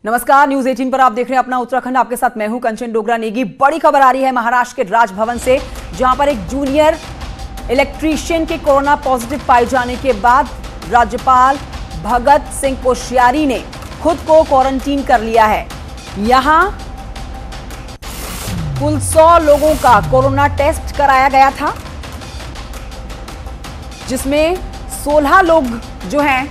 नमस्कार, न्यूज 18 पर आप देख रहे हैं अपना उत्तराखंड। आपके साथ मैं हूं कंचन डोगरा नेगी। बड़ी खबर आ रही है महाराष्ट्र के राजभवन से, जहां पर एक जूनियर इलेक्ट्रीशियन के कोरोना पॉजिटिव पाए जाने के बाद राज्यपाल भगत सिंह कोश्यारी ने खुद को क्वारंटीन कर लिया है। यहां कुल 100 लोगों का कोरोना टेस्ट कराया गया था, जिसमें 16 लोग जो हैं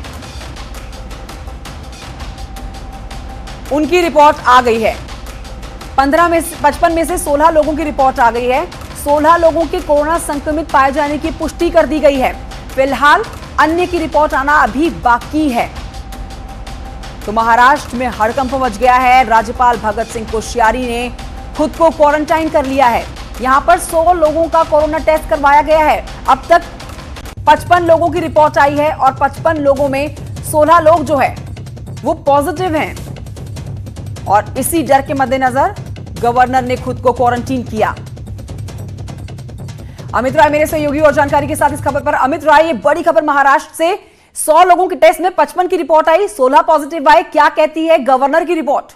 उनकी रिपोर्ट आ गई है। 55 में से 16 लोगों की रिपोर्ट आ गई है। 16 लोगों के कोरोना संक्रमित पाए जाने की पुष्टि कर दी गई है। फिलहाल अन्य की रिपोर्ट आना अभी बाकी है। तो महाराष्ट्र में हड़कंप मच गया है। राज्यपाल भगत सिंह कोश्यारी ने खुद को क्वारंटाइन कर लिया है। यहां पर 100 लोगों का कोरोना टेस्ट करवाया गया है। अब तक 55 लोगों की रिपोर्ट आई है और 55 लोगों में 16 लोग जो है वो पॉजिटिव हैं। और इसी डर के मद्देनजर गवर्नर ने खुद को क्वारंटीन किया। अमित राय मेरे सहयोगी और जानकारी के साथ इस खबर पर। अमित राय, ये बड़ी खबर महाराष्ट्र से, 100 लोगों के टेस्ट में 55 की रिपोर्ट आई, 16 पॉजिटिव आए। क्या कहती है गवर्नर की रिपोर्ट?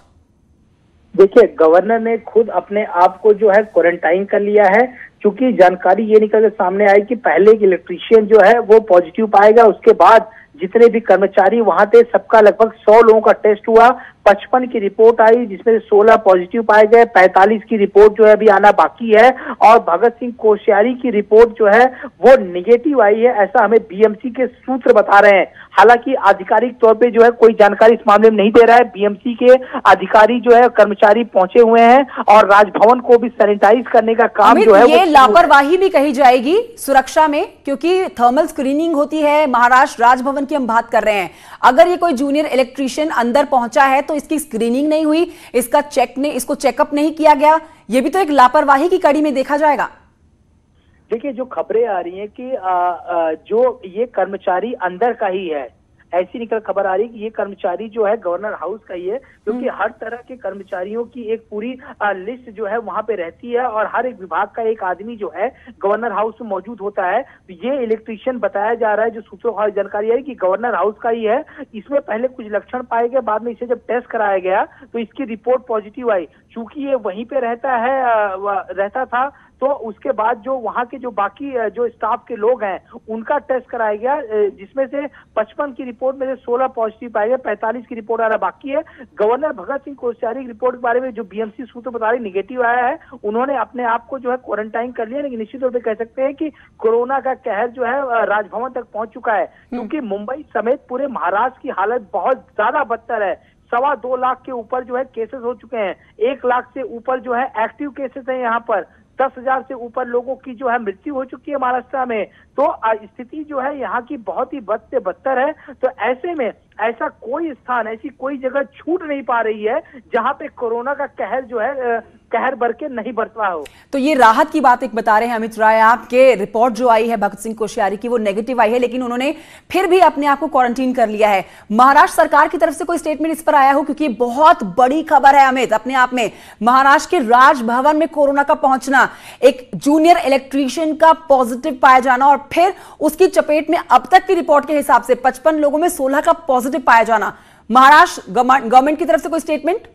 देखिए, गवर्नर ने खुद अपने आप को जो है क्वारंटाइन कर लिया है, क्योंकि जानकारी ये निकल के सामने आई कि पहले एक इलेक्ट्रीशियन जो है वो पॉजिटिव पाएगा। उसके बाद जितने भी कर्मचारी वहां थे सबका लगभग 100 लोगों का टेस्ट हुआ। 55 की रिपोर्ट आई, जिसमें 16 पॉजिटिव पाए गए। 45 की रिपोर्ट जो है अभी आना बाकी है। और भगत सिंह कोश्यारी की रिपोर्ट जो है वो निगेटिव आई है, ऐसा हमें बीएमसी के सूत्र बता रहे हैं। हालांकि आधिकारिक तौर पे जो है कोई जानकारी इस मामले में नहीं दे रहा है। बीएमसी के अधिकारी जो है कर्मचारी पहुंचे हुए हैं और राजभवन को भी सैनिटाइज करने का काम जो है ये लापरवाही भी कही जाएगी सुरक्षा में, क्योंकि थर्मल स्क्रीनिंग होती है महाराष्ट्र राजभवन की हम बात कर रहे हैं। अगर ये कोई जूनियर इलेक्ट्रीशियन अंदर पहुंचा है तो इसकी स्क्रीनिंग नहीं हुई, इसको चेकअप नहीं किया गया। ये भी तो एक लापरवाही की कड़ी में देखा जाएगा। देखिए, जो खबरें आ रही हैं कि जो ये कर्मचारी अंदर का ही है, ऐसी निकल खबर आ रही है कि ये कर्मचारी जो है गवर्नर हाउस का ही है, क्योंकि हर तरह के कर्मचारियों की एक पूरी लिस्ट जो है वहां पे रहती है और हर एक विभाग का एक आदमी जो है गवर्नर हाउस में मौजूद होता है। तो ये इलेक्ट्रीशियन बताया जा रहा है, जो सूत्रों से जानकारी है कि गवर्नर हाउस का ही है। इसमें पहले कुछ लक्षण पाए गए, बाद में इसे जब टेस्ट कराया गया तो इसकी रिपोर्ट पॉजिटिव आई। चूंकि ये वहीं पे रहता था, तो उसके बाद जो वहां के जो बाकी जो स्टाफ के लोग हैं उनका टेस्ट कराया गया, जिसमें से 55 की रिपोर्ट में से 16 पॉजिटिव पाए गए। 45 की रिपोर्ट आना बाकी है। गवर्नर भगत सिंह कोश्यारी की रिपोर्ट के बारे में जो बीएमसी सूत्र बता रही निगेटिव आया है, उन्होंने अपने आप को जो है क्वारंटाइन कर लिया। लेकिन निश्चित तौर पर कह सकते हैं कि कोरोना का कहर जो है राजभवन तक पहुंच चुका है, क्योंकि मुंबई समेत पूरे महाराष्ट्र की हालत बहुत ज्यादा बदतर है। 2.25 लाख के ऊपर जो है केसेस हो चुके हैं। 1 लाख से ऊपर जो है एक्टिव केसेस हैं। यहाँ पर 10,000 से ऊपर लोगों की जो है मृत्यु हो चुकी है महाराष्ट्र में। तो स्थिति जो है यहाँ की बहुत ही बद से बदतर है। तो ऐसे में ऐसा कोई स्थान, ऐसी कोई जगह छूट नहीं पा रही है जहां पे कोरोना का कहर जो है कहर बर के नहीं बरसा हो। तो ये राहत की बात एक बता रहे हैं अमित राय। आपके रिपोर्ट जो आई है भगत सिंह कोश्यारी की वो नेगेटिव आई है, लेकिन उन्होंने फिर भी अपने आप को क्वारंटीन कर लिया है। महाराष्ट्र सरकार की तरफ से कोई स्टेटमेंट इस पर आया हो? क्योंकि बहुत बड़ी खबर है अमित अपने आप में। महाराष्ट्र के राजभवन में कोरोना का पहुंचना, एक जूनियर इलेक्ट्रीशियन का पॉजिटिव पाया जाना और फिर उसकी चपेट में अब तक की रिपोर्ट के हिसाब से 55 लोगों में 16 का पॉजिटिव पाया जाना। महाराष्ट्र गवर्नमेंट की तरफ से कोई स्टेटमेंट?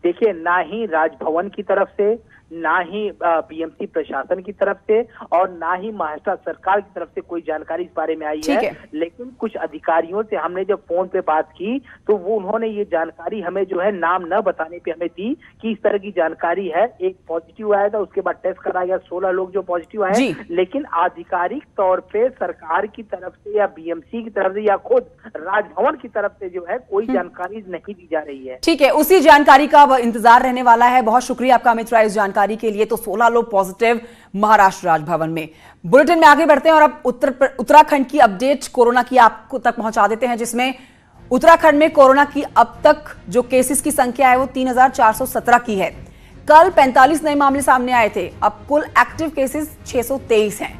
देखिए, ना ही राजभवन की तरफ से, ना ही बीएमसी प्रशासन की तरफ से और ना ही महाराष्ट्र सरकार की तरफ से कोई जानकारी इस बारे में आई है। लेकिन कुछ अधिकारियों से हमने जब फोन पे बात की तो वो उन्होंने ये जानकारी हमें जो है नाम न बताने पे हमें दी कि इस तरह की जानकारी है। एक पॉजिटिव आया था, उसके बाद टेस्ट कराया गया, 16 लोग जो पॉजिटिव आए। लेकिन आधिकारिक तौर पे सरकार की तरफ से या बीएमसी की तरफ से या खुद राजभवन की तरफ से जो है कोई जानकारी नहीं दी जा रही है। ठीक है, उसी जानकारी का इंतजार रहने वाला है। बहुत शुक्रिया आपका अमित राय इस जानकारी के लिए। तो 16 लोग पॉजिटिव महाराष्ट्र राजभवन में। बुलेटिन में आगे बढ़ते हैं और अब उत्तराखंड की अपडेट कोरोना की आपको तक पहुंचा देते हैं, जिसमें उत्तराखंड में कोरोना की अब तक जो केसेस की संख्या है वो 3,417 की है। कल 45 नए मामले सामने आए थे। अब कुल एक्टिव केसेस 623 हैं।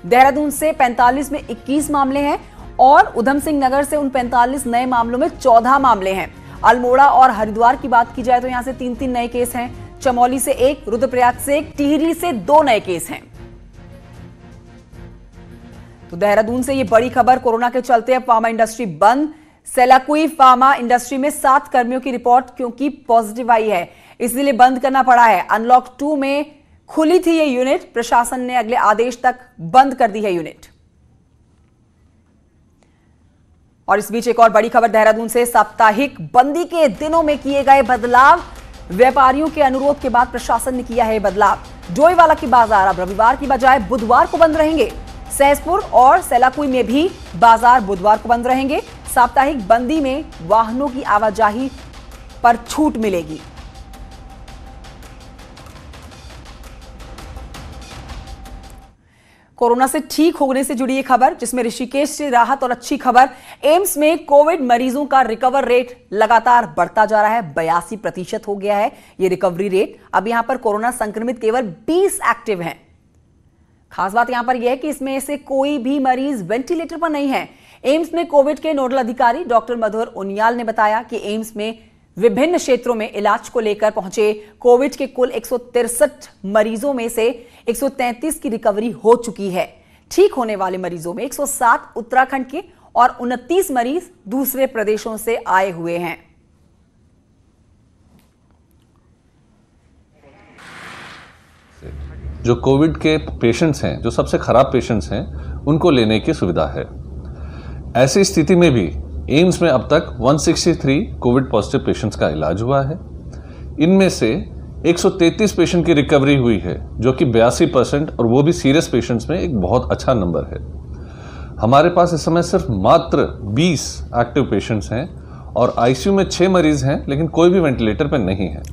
देहरादून से 45 में 21 मामले हैं और उधम सिंह नगर से उन 45 नए मामलों में 14 मामले हैं। अल्मोड़ा और हरिद्वार की बात की जाए तो यहां से 3-3 नए केस हैं। चमोली से 1, रुद्रप्रयाग से 1, टिहरी से 2 नए केस हैं। तो देहरादून से ये बड़ी खबर, कोरोना के चलते अब फार्मा इंडस्ट्री बंद, सेलाकुई फार्मा इंडस्ट्री में 7 कर्मियों की रिपोर्ट क्योंकि पॉजिटिव आई है, इसलिए बंद करना पड़ा है। अनलॉक 2 में खुली थी ये यूनिट, प्रशासन ने अगले आदेश तक बंद कर दी है यूनिट। और इस बीच एक और बड़ी खबर देहरादून से, साप्ताहिक बंदी के दिनों में किए गए बदलाव। व्यापारियों के अनुरोध के बाद प्रशासन ने किया है बदलाव। डोईवाला की बाजार अब रविवार की बजाय बुधवार को बंद रहेंगे। सहसपुर और सेलाकुई में भी बाजार बुधवार को बंद रहेंगे। साप्ताहिक बंदी में वाहनों की आवाजाही पर छूट मिलेगी। कोरोना से ठीक होने से जुड़ी ये खबर, जिसमें ऋषिकेश से राहत और अच्छी खबर। एम्स में कोविड मरीजों का रिकवर रेट लगातार बढ़ता जा रहा है। 82% हो गया है ये रिकवरी रेट। अब यहां पर कोरोना संक्रमित केवल 20 एक्टिव हैं। खास बात यहां पर यह है कि इसमें से कोई भी मरीज वेंटिलेटर पर नहीं है। एम्स में कोविड के नोडल अधिकारी डॉक्टर मधुर उनियाल ने बताया कि एम्स में विभिन्न क्षेत्रों में इलाज को लेकर पहुंचे कोविड के कुल 163 मरीजों में से 133 की रिकवरी हो चुकी है। ठीक होने वाले मरीजों में 107 उत्तराखंड के और 29 मरीज दूसरे प्रदेशों से आए हुए हैं। जो कोविड के पेशेंट्स हैं, जो सबसे खराब पेशेंट्स हैं, उनको लेने की सुविधा है। ऐसी स्थिति में भी एम्स में अब तक 163 कोविड पॉजिटिव पेशेंट्स का इलाज हुआ है। इनमें से 133 पेशेंट की रिकवरी हुई है, जो कि 82%, और वो भी सीरियस पेशेंट्स में एक बहुत अच्छा नंबर है। हमारे पास इस समय सिर्फ मात्र 20 एक्टिव पेशेंट्स हैं और आईसीयू में 6 मरीज हैं, लेकिन कोई भी वेंटिलेटर पर नहीं है।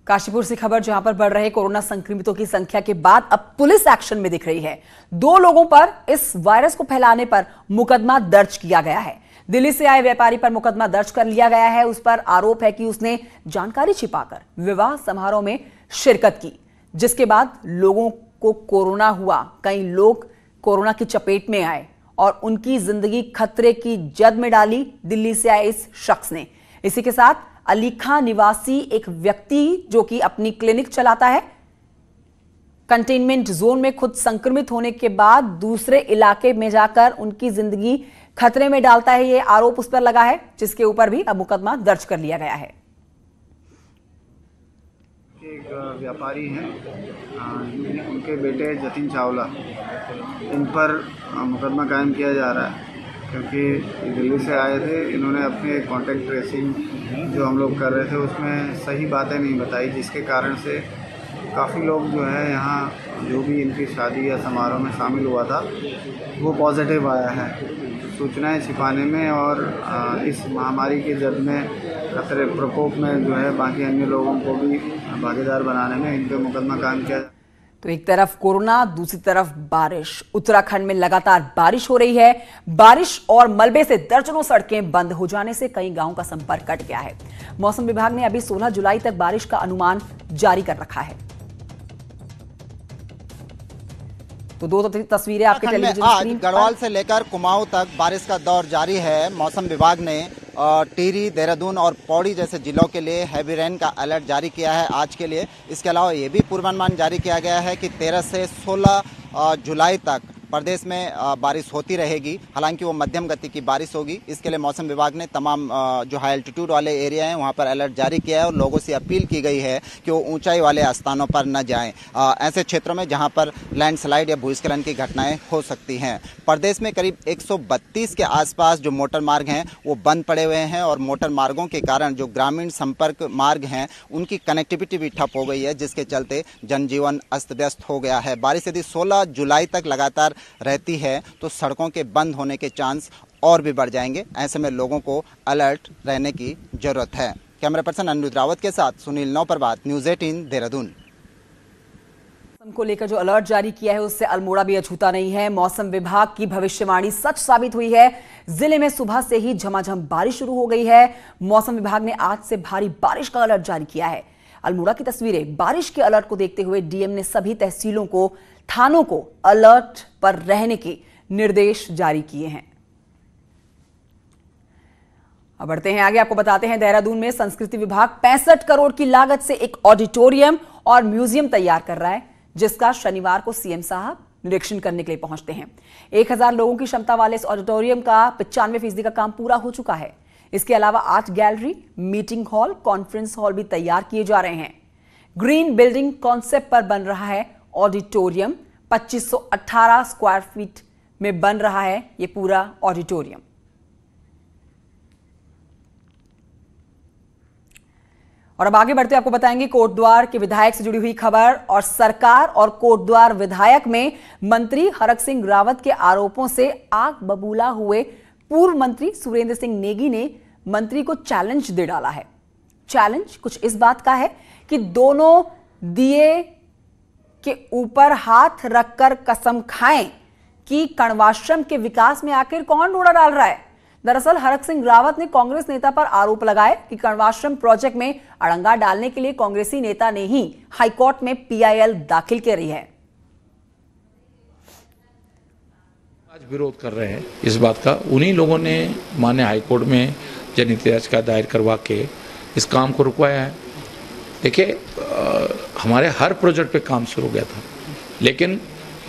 काशीपुर से खबर, जहां पर बढ़ रहे कोरोना संक्रमितों की संख्या के बाद अब पुलिस एक्शन में दिख रही है। 2 लोगों पर इस वायरस को फैलाने पर मुकदमा दर्ज किया गया है। दिल्ली से आए व्यापारी पर मुकदमा दर्ज कर लिया गया है। उस पर आरोप है कि उसने जानकारी छिपाकर विवाह समारोह में शिरकत की, जिसके बाद लोगों को कोरोना हुआ। कई लोग कोरोना की चपेट में आए और उनकी जिंदगी खतरे की जद में डाली दिल्ली से आए इस शख्स ने। इसी के साथ अली खां निवासी एक व्यक्ति जो कि अपनी क्लिनिक चलाता है, कंटेनमेंट जोन में खुद संक्रमित होने के बाद दूसरे इलाके में जाकर उनकी जिंदगी खतरे में डालता है, ये आरोप उस पर लगा है, जिसके ऊपर भी अब मुकदमा दर्ज कर लिया गया है। एक व्यापारी हैं, उनके बेटे जतिन चावला, इन पर मुकदमा कायम किया जा रहा है क्योंकि दिल्ली से आए थे। इन्होंने अपने कॉन्टैक्ट ट्रेसिंग जो हम लोग कर रहे थे उसमें सही बातें नहीं बताई, जिसके कारण से काफ़ी लोग जो है यहाँ जो भी इनकी शादी या समारोह में शामिल हुआ था वो पॉजिटिव आया है। सूचनाएं छिपाने में और इस महामारी के जद में खतरे प्रकोप में जो है बाकी अन्य लोगों को भी भागीदार बनाने में इन पर मुकदमा कायम किया। तो एक तरफ कोरोना, दूसरी तरफ बारिश। उत्तराखंड में लगातार बारिश हो रही है। बारिश और मलबे से दर्जनों सड़कें बंद हो जाने से कई गांवों का संपर्क कट गया है। मौसम विभाग ने अभी 16 जुलाई तक बारिश का अनुमान जारी कर रखा है। तो 2 तस्वीरें आपके टेलीविजन आज स्क्रीन पर। गढ़वाल से लेकर कुमाऊं तक बारिश का दौर जारी है। मौसम विभाग ने टिहरी, देहरादून और पौड़ी जैसे जिलों के लिए हैवी रेन का अलर्ट जारी किया है आज के लिए। इसके अलावा ये भी पूर्वानुमान जारी किया गया है कि 13 से 16 जुलाई तक प्रदेश में बारिश होती रहेगी। हालांकि वो मध्यम गति की बारिश होगी। इसके लिए मौसम विभाग ने तमाम जो हाई एल्टीट्यूड वाले एरिया हैं वहाँ पर अलर्ट जारी किया है और लोगों से अपील की गई है कि वो ऊंचाई वाले स्थानों पर न जाएं, ऐसे क्षेत्रों में जहाँ पर लैंडस्लाइड या भूस्खलन की घटनाएं हो सकती हैं। प्रदेश में करीब 132 के आसपास जो मोटर मार्ग हैं वो बंद पड़े हुए हैं और मोटर मार्गों के कारण जो ग्रामीण संपर्क मार्ग हैं उनकी कनेक्टिविटी भी ठप हो गई है, जिसके चलते जनजीवन अस्त व्यस्त हो गया है। बारिश यदि 16 जुलाई तक लगातार रहती है तो सड़कों के बंद होने के चांस और भी बढ़ जाएंगे। ऐसे में लोगों को अलर्ट रहने की जरूरत है। कैमरा पर्सन अनिरुद्ध रावत के साथ सुनील नौपरबात, न्यूज़ 18 देहरादून। मौसम को लेकर जो अलर्ट जारी किया है उससे अल्मोड़ा भी अछूता नहीं है। मौसम विभाग की भविष्यवाणी सच साबित हुई है। जिले में सुबह से ही झमाझम बारिश शुरू हो गई है। मौसम विभाग ने आज से भारी बारिश का अलर्ट जारी किया है। अल्मोड़ा की तस्वीरें। बारिश के अलर्ट को देखते हुए डीएम ने सभी तहसीलों को, थानों को अलर्ट पर रहने के निर्देश जारी किए हैं। अब बढ़ते हैं आगे, आपको बताते हैं देहरादून में संस्कृति विभाग 65 करोड़ की लागत से एक ऑडिटोरियम और म्यूजियम तैयार कर रहा है, जिसका शनिवार को सीएम साहब निरीक्षण करने के लिए पहुंचते हैं। 1000 लोगों की क्षमता वाले इस ऑडिटोरियम का 95% का काम पूरा हो चुका है। इसके अलावा art gallery, meeting hall, conference hall भी तैयार किए जा रहे हैं। ग्रीन बिल्डिंग कॉन्सेप्ट पर बन रहा है ऑडिटोरियम। 2518 स्क्वायर फीट में बन रहा है यह पूरा ऑडिटोरियम। और अब आगे बढ़ते आपको बताएंगे कोटद्वार के विधायक से जुड़ी हुई खबर। और सरकार और कोटद्वार विधायक में मंत्री हरक सिंह रावत के आरोपों से आग बबूला हुए पूर्व मंत्री सुरेंद्र सिंह नेगी ने मंत्री को चैलेंज दे डाला है। चैलेंज कुछ इस बात का है कि दोनों दिए के ऊपर हाथ रखकर कसम खाएं कि कण्वाश्रम के विकास में आखिर कौन रोड़ा डाल रहा है। दरअसल हरक सिंह रावत ने कांग्रेस नेता पर आरोप लगाए कि कण्वाश्रम प्रोजेक्ट में अड़ंगा डालने के लिए कांग्रेसी नेता ने ही हाईकोर्ट में PIL दाखिल करी है। आज विरोध कर रहे हैं इस बात का, उन्हीं लोगों ने माननीय हाईकोर्ट में जनहित याचिका दायर करवा के इस काम को रुकवाया है। देखिए, हमारे हर प्रोजेक्ट पे काम शुरू हो गया था, लेकिन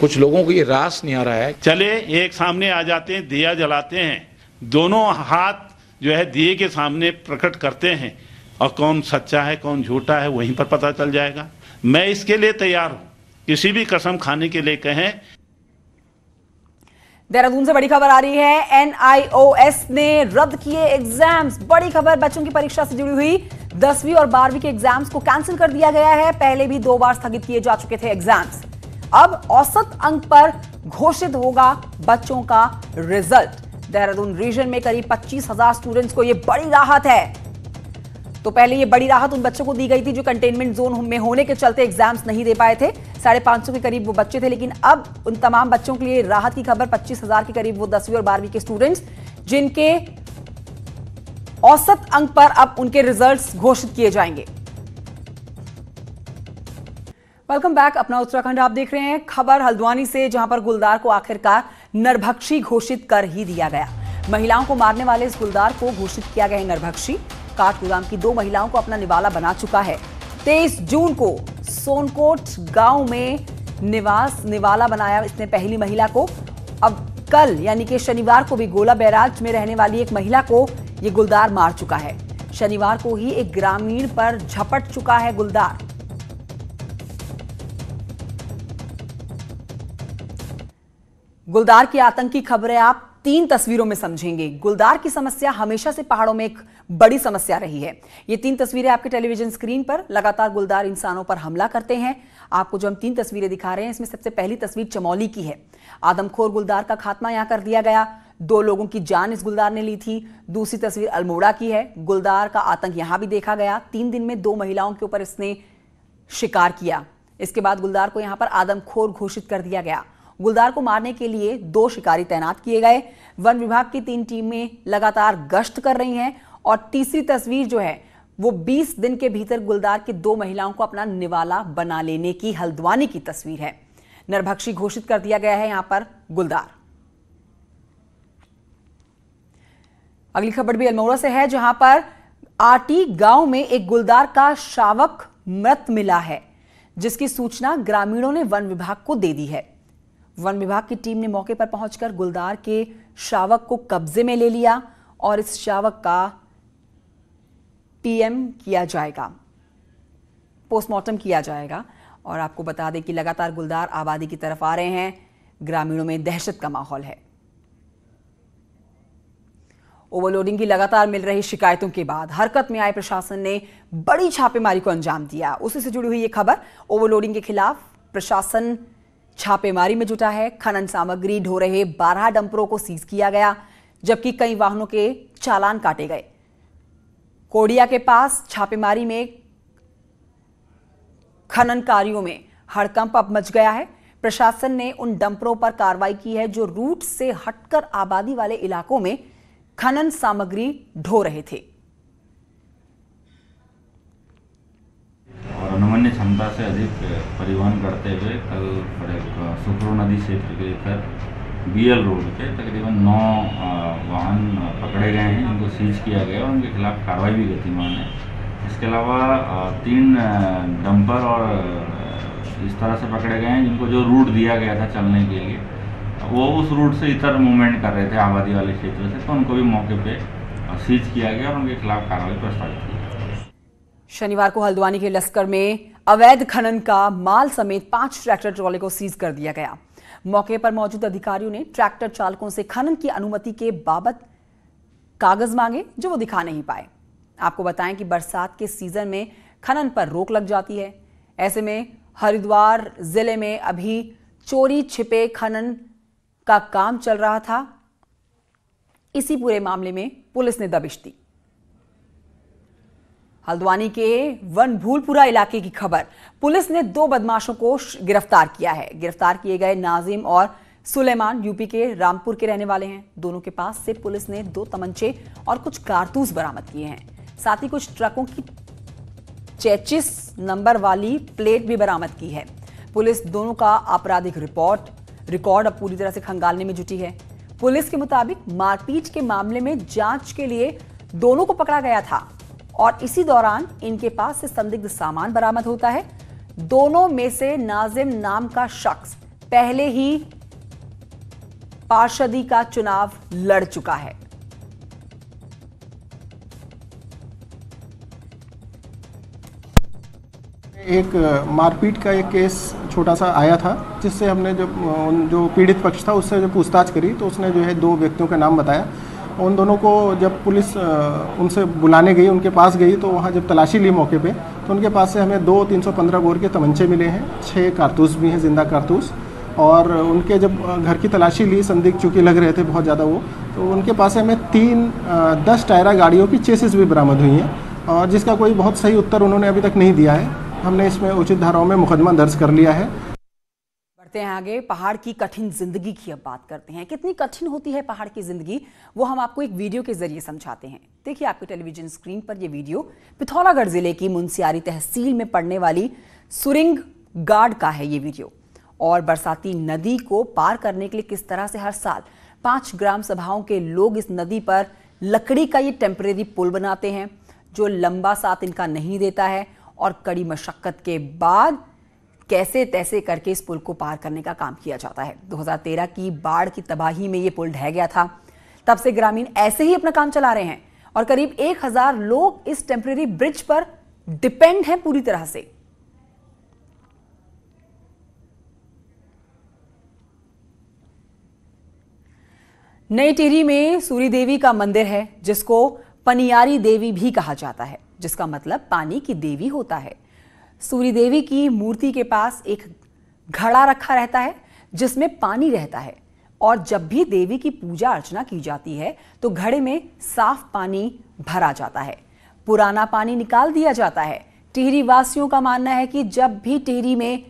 कुछ लोगों को ये रास नहीं आ रहा है। चले एक सामने आ जाते हैं, दिया जलाते हैं, दोनों हाथ जो है दिए के सामने प्रकट करते हैं और कौन सच्चा है कौन झूठा है वहीं पर पता चल जाएगा। मैं इसके लिए तैयार हूं, किसी भी कसम खाने के लिए कहें। देहरादून से बड़ी खबर आ रही है। NIOS ने रद्द किए एग्जाम्स। बड़ी खबर, बच्चों की परीक्षा से जुड़ी हुई 10वीं और 12वीं के एग्जाम्स को कैंसिल कर दिया गया है। पहले भी 2 बार स्थगित किए जा चुके थे एग्जाम्स। अब औसत अंक पर घोषित होगा बच्चों का रिजल्ट। देहरादून रीजन में करीब 25,000 स्टूडेंट्स को यह बड़ी राहत है। तो पहले ये बड़ी राहत उन बच्चों को दी गई थी जो कंटेनमेंट जोन में होने के चलते एग्जाम्स नहीं दे पाए थे। 550 के करीब वो बच्चे थे, लेकिन अब उन तमाम बच्चों के लिए राहत की खबर। 25,000 के करीब वो 10वीं और 12वीं के स्टूडेंट्स जिनके औसत अंक पर अब उनके रिजल्ट्स घोषित किए जाएंगे। वेलकम बैक, अपना उत्तराखंड आप देख रहे हैं। खबर हल्द्वानी से, जहां पर गुलदार को आखिरकार नरभक्षी घोषित कर ही दिया गया। महिलाओं को मारने वाले इस गुलदार को घोषित किया गया है नरभक्षी। काठगोदाम की 2 महिलाओं को अपना निवाला बना चुका है। 23 जून को सोनकोट गांव में निवाला बनाया इसने पहली महिला को। अब कल यानी कि शनिवार को भी गोला बैराज में रहने वाली एक महिला को ये गुलदार मार चुका है। शनिवार को ही एक ग्रामीण पर झपट चुका है गुलदार। गुलदार की आतंकी खबरें आप 3 तस्वीरों में समझेंगे। गुलदार की समस्या हमेशा से पहाड़ों में एक बड़ी समस्या रही है। ये 3 तस्वीरें आपके टेलीविजन स्क्रीन पर। लगातार गुलदार इंसानों पर हमला करते हैं। आपको जो हम 3 तस्वीरें दिखा रहे हैं, इसमें सबसे पहली तस्वीर चमोली की है। आदमखोर गुलदार का खात्मा यहां कर दिया गया। 2 लोगों की जान इस गुलदार ने ली थी। दूसरी तस्वीर अल्मोड़ा की है। गुलदार का आतंक यहां भी देखा गया। 3 दिन में 2 महिलाओं के ऊपर इसने शिकार किया। इसके बाद गुलदार को यहां पर आदमखोर घोषित कर दिया गया। गुलदार को मारने के लिए 2 शिकारी तैनात किए गए। वन विभाग की 3 टीमें लगातार गश्त कर रही हैं। और तीसरी तस्वीर जो है वो 20 दिन के भीतर गुलदार की 2 महिलाओं को अपना निवाला बना लेने की हल्द्वानी की तस्वीर है। नरभक्षी घोषित कर दिया गया है यहां पर गुलदार। अगली खबर भी अल्मोड़ा से है, जहां पर आटी गांव में एक गुलदार का शावक मृत मिला है, जिसकी सूचना ग्रामीणों ने वन विभाग को दे दी है। वन विभाग की टीम ने मौके पर पहुंचकर गुलदार के शावक को कब्जे में ले लिया और इस शावक का PM किया जाएगा, पोस्टमार्टम किया जाएगा। और आपको बता दें कि लगातार गुलदार आबादी की तरफ आ रहे हैं। ग्रामीणों में दहशत का माहौल है। ओवरलोडिंग की लगातार मिल रही शिकायतों के बाद हरकत में आए प्रशासन ने बड़ी छापेमारी को अंजाम दिया। उसी से जुड़ी हुई ये खबर। ओवरलोडिंग के खिलाफ प्रशासन छापेमारी में जुटा है। खनन सामग्री ढो रहे 12 डंपरों को सीज किया गया, जबकि कई वाहनों के चालान काटे गए। कोडिया के पास छापेमारी में खनन कार्यों में हड़कंप अब मच गया है। प्रशासन ने उन डंपरों पर कार्रवाई की है जो रूट से हटकर आबादी वाले इलाकों में खनन सामग्री ढो रहे थे। और अनुमन्य क्षमता से अधिक परिवहन करते हुए कल सुखरू नदी क्षेत्र के इधर BL रोड पे तकरीबन 9 वाहन पकड़े गए हैं, जिनको सीज किया गया और उनके खिलाफ कार्रवाई भी गतिमान है। इसके अलावा 3 डंपर और इस तरह से पकड़े गए हैं जिनको जो रूट दिया गया था चलने के लिए, वो उस रूट से इतर मूवमेंट कर रहे थे आबादी वाले क्षेत्र से, तो उनको भी मौके पे सीज किया गया और उनके खिलाफ कार्रवाई प्रस्तावित की। शनिवार को हल्द्वानी के लस्कर में अवैध खनन का माल समेत 5 ट्रैक्टर ट्रॉले को सीज कर दिया गया। मौके पर मौजूद अधिकारियों ने ट्रैक्टर चालकों से खनन की अनुमति के बाबत कागज मांगे, जो वो दिखा नहीं पाए। आपको बताएं कि बरसात के सीजन में खनन पर रोक लग जाती है। ऐसे में हरिद्वार जिले में अभी चोरी छिपे खनन का काम चल रहा था। इसी पूरे मामले में पुलिस ने दबिश दी। हल्द्वानी के वनभूलपुरा इलाके की खबर, पुलिस ने 2 बदमाशों को गिरफ्तार किया है। गिरफ्तार किए गए नाजिम और सुलेमान यूपी के रामपुर के रहने वाले हैं। दोनों के पास से पुलिस ने 2 तमंचे और कुछ कारतूस बरामद किए हैं। साथ ही कुछ ट्रकों की 33 नंबर वाली प्लेट भी बरामद की है। पुलिस दोनों का आपराधिक रिकॉर्ड अब पूरी तरह से खंगालने में जुटी है। पुलिस के मुताबिक मारपीट के मामले में जांच के लिए दोनों को पकड़ा गया था और इसी दौरान इनके पास से संदिग्ध सामान बरामद होता है। दोनों में से नाजिम नाम का शख्स पहले ही पार्षदी का चुनाव लड़ चुका है। एक मारपीट का एक केस छोटा सा आया था, जिससे हमने जो पीड़ित पक्ष था उससे जब पूछताछ करी तो उसने जो है 2 व्यक्तियों का नाम बताया। उन दोनों को जब पुलिस उनसे बुलाने गई, उनके पास गई, तो वहाँ जब तलाशी ली मौके पे, तो उनके पास से हमें 2 315 बोर के तमंचे मिले हैं, 6 कारतूस भी हैं, जिंदा कारतूस। और उनके जब घर की तलाशी ली, संदिग्ध चूँकि लग रहे थे बहुत ज़्यादा वो, तो उनके पास से हमें 10 टायरा गाड़ियों की चेसिस भी बरामद हुई हैं, और जिसका कोई बहुत सही उत्तर उन्होंने अभी तक नहीं दिया है। हमने इसमें उचित धाराओं में मुकदमा दर्ज कर लिया है। बढ़ते हैं आगे, पहाड़ की कठिन जिंदगी की अब बात करते हैं। कितनी कठिन होती है पहाड़ की जिंदगी, वो हम आपको एक वीडियो के जरिए समझाते हैं। देखिए आपके टेलीविजन स्क्रीन पर ये वीडियो पिथौरागढ़ जिले की मुनस्यारी तहसील में पड़ने वाली सुरिंग गाड़ का है ये वीडियो। और बरसाती नदी को पार करने के लिए किस तरह से हर साल 5 ग्राम सभाओं के लोग इस नदी पर लकड़ी का ये टेम्परेरी पुल बनाते हैं, जो लंबा साथ इनका नहीं देता है, और कड़ी मशक्कत के बाद कैसे तैसे करके इस पुल को पार करने का काम किया जाता है। 2013 की बाढ़ की तबाही में ये पुल ढह गया था। तब से ग्रामीण ऐसे ही अपना काम चला रहे हैं और करीब 1000 लोग इस टेम्परेरी ब्रिज पर डिपेंड हैं पूरी तरह से। नई टिहरी में सूरी देवी का मंदिर है, जिसको पनियारी देवी भी कहा जाता है, जिसका मतलब पानी की देवी होता है। सूरी देवी की मूर्ति के पास एक घड़ा रखा रहता है जिसमें पानी रहता है, और जब भी देवी की पूजा अर्चना की जाती है तो घड़े में साफ पानी भरा जाता है, पुराना पानी निकाल दिया जाता है। टिहरी वासियों का मानना है कि जब भी टिहरी में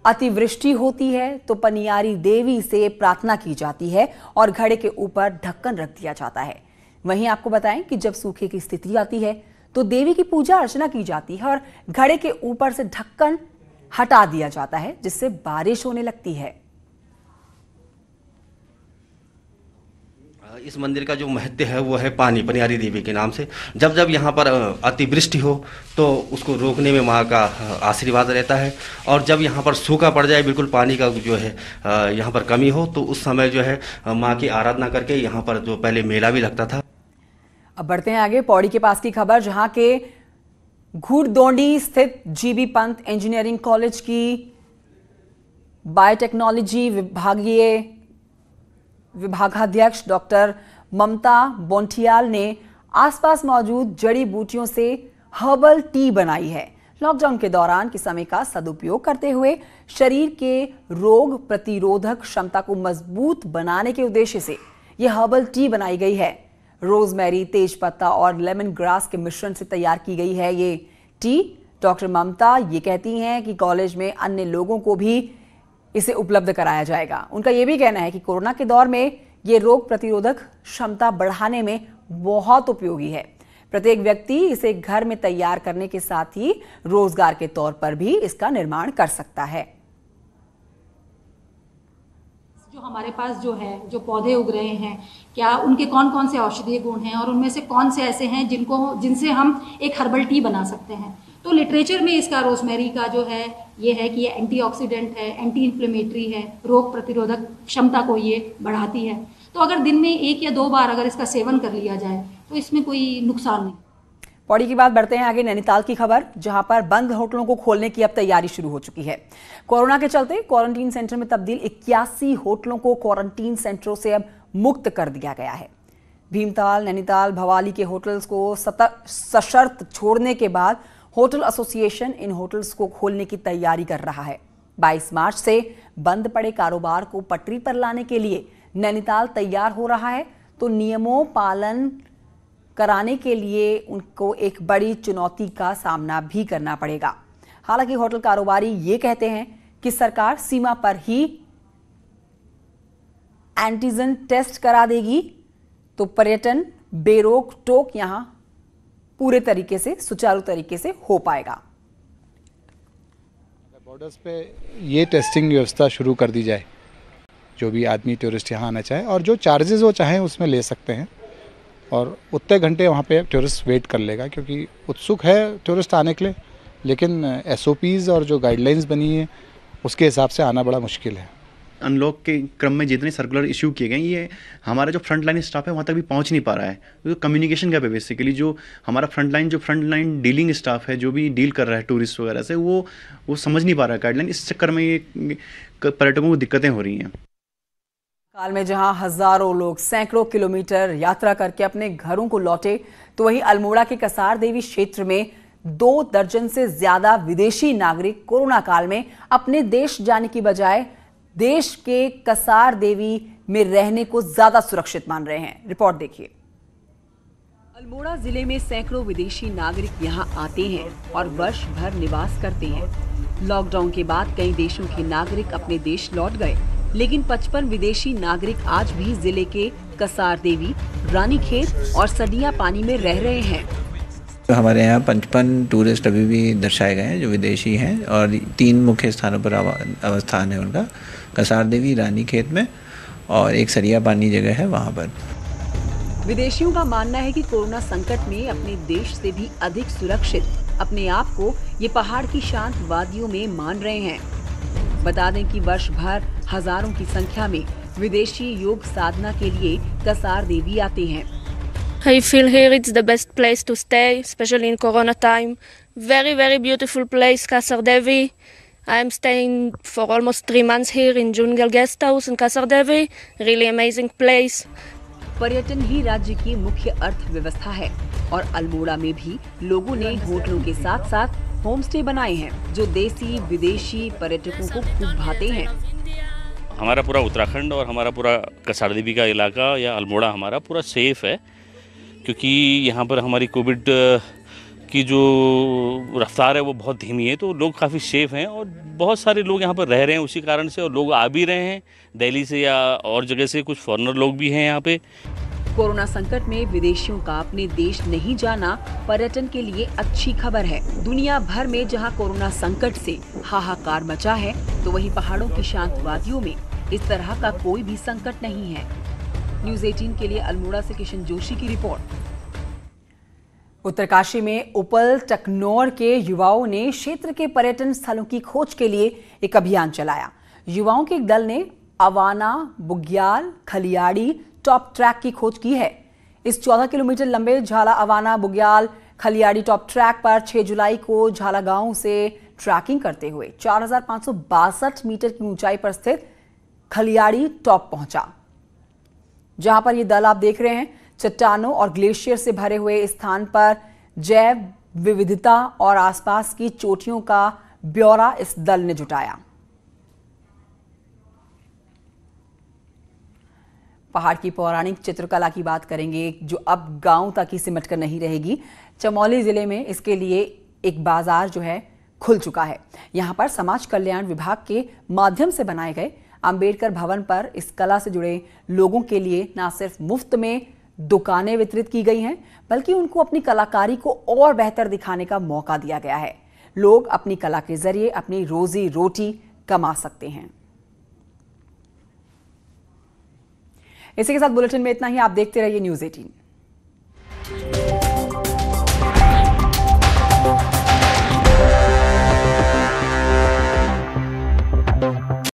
अतिवृष्टि होती है तो पनियारी देवी से प्रार्थना की जाती है और घड़े के ऊपर ढक्कन रख दिया जाता है। वहीं आपको बताएं कि जब सूखे की स्थिति आती है तो देवी की पूजा अर्चना की जाती है और घड़े के ऊपर से ढक्कन हटा दिया जाता है, जिससे बारिश होने लगती है। इस मंदिर का जो महत्व है वो है पानी, पनियारी देवी के नाम से। जब जब यहाँ पर अतिवृष्टि हो तो उसको रोकने में माँ का आशीर्वाद रहता है, और जब यहाँ पर सूखा पड़ जाए, बिल्कुल पानी का जो है यहाँ पर कमी हो, तो उस समय जो है माँ की आराधना करके यहाँ पर जो पहले मेला भी लगता था। अब बढ़ते हैं आगे, पौड़ी के पास की खबर, जहां के घुड़दौंडी स्थित जीबी पंत इंजीनियरिंग कॉलेज की बायोटेक्नोलॉजी विभागाध्यक्ष डॉक्टर ममता बोंठियाल ने आसपास मौजूद जड़ी बूटियों से हर्बल टी बनाई है। लॉकडाउन के दौरान के समय का सदुपयोग करते हुए शरीर के रोग प्रतिरोधक क्षमता को मजबूत बनाने के उद्देश्य से यह हर्बल टी बनाई गई है। रोजमेरी, तेजपत्ता और लेमन ग्रास के मिश्रण से तैयार की गई है ये टी। डॉक्टर ममता ये कहती हैं कि कॉलेज में अन्य लोगों को भी इसे उपलब्ध कराया जाएगा। उनका ये भी कहना है कि कोरोना के दौर में ये रोग प्रतिरोधक क्षमता बढ़ाने में बहुत उपयोगी है। प्रत्येक व्यक्ति इसे घर में तैयार करने के साथ ही रोजगार के तौर पर भी इसका निर्माण कर सकता है। जो हमारे पास जो पौधे उग रहे हैं, क्या उनके कौन कौन से औषधीय गुण हैं और उनमें से कौन से ऐसे हैं जिनसे हम एक हर्बल टी बना सकते हैं। तो लिटरेचर में इसका रोजमेरी का जो है ये है कि ये एंटीऑक्सीडेंट है, एंटी इन्फ्लेमेटरी है, रोग प्रतिरोधक क्षमता को ये बढ़ाती है। तो अगर दिन में 1 या 2 बार अगर इसका सेवन कर लिया जाए तो इसमें कोई नुकसान नहीं। पौड़ी की बात बढ़ते हैं आगे नैनीताल की खबर, जहां पर बंद होटलों को खोलने की अब तैयारी शुरू हो चुकी है। कोरोना के चलते क्वारंटीन सेंटर में तब्दील 81 होटलों को क्वारंटीन सेंटरों से अब मुक्त कर दिया गया है। भीमताल, नैनीताल, भवाली के होटल्स को सशर्त छोड़ने के बाद होटल एसोसिएशन इन होटल्स को खोलने की तैयारी कर रहा है। 22 मार्च से बंद पड़े कारोबार को पटरी पर लाने के लिए नैनीताल तैयार हो रहा है, तो नियमों पालन कराने के लिए उनको एक बड़ी चुनौती का सामना भी करना पड़ेगा। हालांकि होटल कारोबारी ये कहते हैं कि सरकार सीमा पर ही एंटीजन टेस्ट करा देगी, तो पर्यटन बेरोक टोक यहां पूरे तरीके से, सुचारू तरीके से हो पाएगा। बॉर्डर्स पे ये टेस्टिंग व्यवस्था शुरू कर दी जाए, जो भी आदमी टूरिस्ट यहाँ आना चाहे और जो चार्जेस वो चाहें उसमें ले सकते हैं, और उतने घंटे वहाँ पे टूरिस्ट वेट कर लेगा, क्योंकि उत्सुक है टूरिस्ट आने के लिए, लेकिन SOPs और जो गाइडलाइंस बनी है उसके हिसाब से आना बड़ा मुश्किल है। अनलॉक के क्रम में जितने सर्कुलर इशू किए गए, ये हमारा जो फ्रंट लाइन स्टाफ है वहाँ तक भी पहुँच नहीं पा रहा है। तो कम्युनिकेशन गैप है बेसिकली। जो हमारा फ्रंट लाइन डीलिंग स्टाफ है, जो भी डील कर रहा है टूरिस्ट वगैरह से, वो समझ नहीं पा रहा है गाइडलाइन। इस चक्कर में ये पर्यटकों को दिक्कतें हो रही हैं। काल में जहां हजारों लोग सैकड़ों किलोमीटर यात्रा करके अपने घरों को लौटे, तो वहीं अल्मोड़ा के कसार देवी क्षेत्र में 2 दर्जन से ज्यादा विदेशी नागरिक कोरोना काल में अपने देश जाने की बजाय देश के कसार देवी में रहने को ज्यादा सुरक्षित मान रहे हैं। रिपोर्ट देखिए। अल्मोड़ा जिले में सैकड़ों विदेशी नागरिक यहां आते हैं और वर्ष भर निवास करते हैं। लॉकडाउन के बाद कई देशों के नागरिक अपने देश लौट गए, लेकिन 55 विदेशी नागरिक आज भी जिले के कसार देवी, रानीखेत और सडिया पानी में रह रहे हैं। तो हमारे यहाँ 55 टूरिस्ट अभी भी दर्शाए गए हैं जो विदेशी हैं, और 3 मुख्य स्थानों पर अवस्थान है उनका, कसार देवी, रानीखेत में, और एक सरिया पानी जगह है वहाँ पर। विदेशियों का मानना है कि कोरोना संकट में अपने देश से भी अधिक सुरक्षित अपने आप को ये पहाड़ की शांत वादियों में मान रहे हैं। बता दें कि वर्ष भर हजारों की संख्या में विदेशी योग साधना के लिए कसार देवी आते हैं। I feel here it's the best place to stay, especially in Corona time. Very, very beautiful place, Kasar Devi. I am staying for almost 3 months here in Jungle Guest House in Kasar Devi. Really amazing place. पर्यटन ही राज्य की मुख्य अर्थव्यवस्था है और अल्मोड़ा में भी लोगों ने होटलों के साथ साथ होम स्टे बनाए हैं, जो देसी विदेशी पर्यटकों को खूब भाते हैं। हमारा पूरा उत्तराखंड और हमारा पूरा कसार देवी का इलाका या अल्मोड़ा हमारा पूरा सेफ है, क्योंकि यहाँ पर हमारी कोविड की जो रफ्तार है वो बहुत धीमी है, तो लोग काफ़ी सेफ हैं और बहुत सारे लोग यहाँ पर रह रहे हैं उसी कारण से, और लोग आ भी रहे हैं दिल्ली से या और जगह से, कुछ फॉरेनर लोग भी हैं यहाँ पे। कोरोना संकट में विदेशियों का अपने देश नहीं जाना पर्यटन के लिए अच्छी खबर है। दुनिया भर में जहां कोरोना संकट से हाहाकार मचा है, तो वहीं पहाड़ों की शांत वादियों में इस तरह का कोई भी संकट नहीं है। न्यूज़ 18 के लिए अल्मोड़ा से किशन जोशी की रिपोर्ट। उत्तरकाशी में उपल टकनौर के युवाओं ने क्षेत्र के पर्यटन स्थलों की खोज के लिए एक अभियान चलाया। युवाओं के एक दल ने अवाना, बुग्याल, खलियाड़ी टॉप ट्रैक की खोज की है। इस 14 किलोमीटर लंबे झाला अवाना बुग्याल खलियाड़ी टॉप ट्रैक पर 6 जुलाई को झाला गांव से ट्रैकिंग करते हुए 4562 मीटर की ऊंचाई पर स्थित खलियाड़ी टॉप पहुंचा, जहां पर ये दल आप देख रहे हैं चट्टानों और ग्लेशियर से भरे हुए इस स्थान पर जैव विविधता और आसपास की चोटियों का ब्यौरा इस दल ने जुटाया। पहाड़ की पौराणिक चित्रकला की बात करेंगे, जो अब गांव तक ही सिमट कर नहीं रहेगी। चमोली जिले में इसके लिए एक बाजार जो है खुल चुका है। यहां पर समाज कल्याण विभाग के माध्यम से बनाए गए अंबेडकर भवन पर इस कला से जुड़े लोगों के लिए न सिर्फ मुफ्त में दुकानें वितरित की गई हैं, बल्कि उनको अपनी कलाकारी को और बेहतर दिखाने का मौका दिया गया है। लोग अपनी कला के जरिए अपनी रोजी रोटी कमा सकते हैं। इसी के साथ बुलेटिन में इतना ही। आप देखते रहिए न्यूज़ 18।